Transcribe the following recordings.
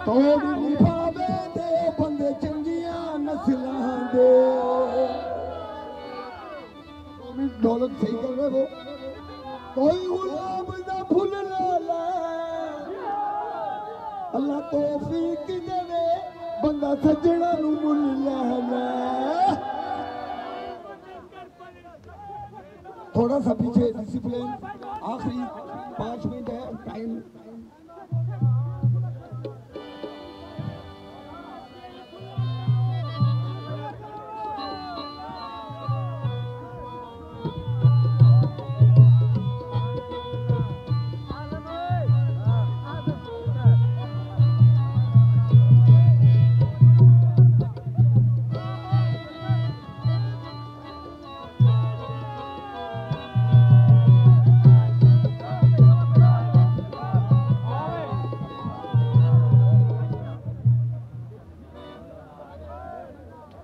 तोड़ी निभावे दे बंदे चंगियां नस्लां दे। दौलत सही कर रहे हो। कोई गुलाब दा फुल ले ले अल्लाह तौफीक देवे बंदा सजना नू मुल ले ले। थोड़ा सा पीछे डिसिप्लिन, आखिरी 5 मिनट है टाइम।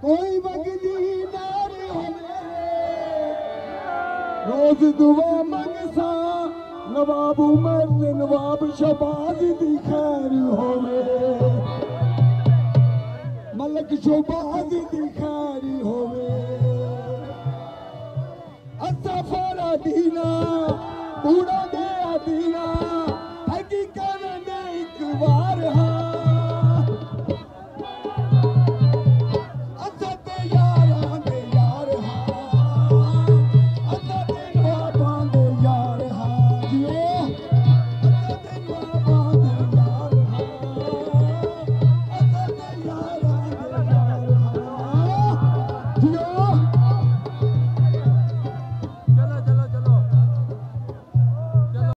कोई वगदी नार होवे रोज दुआ मंगसा नवाब उमर ते नवाब शहबाज दी खैर होवे मलक शहबाज दी खैर होवे। असा फारा दीना पूरा दे दीना अगी करने एक बार हाँ Yeah.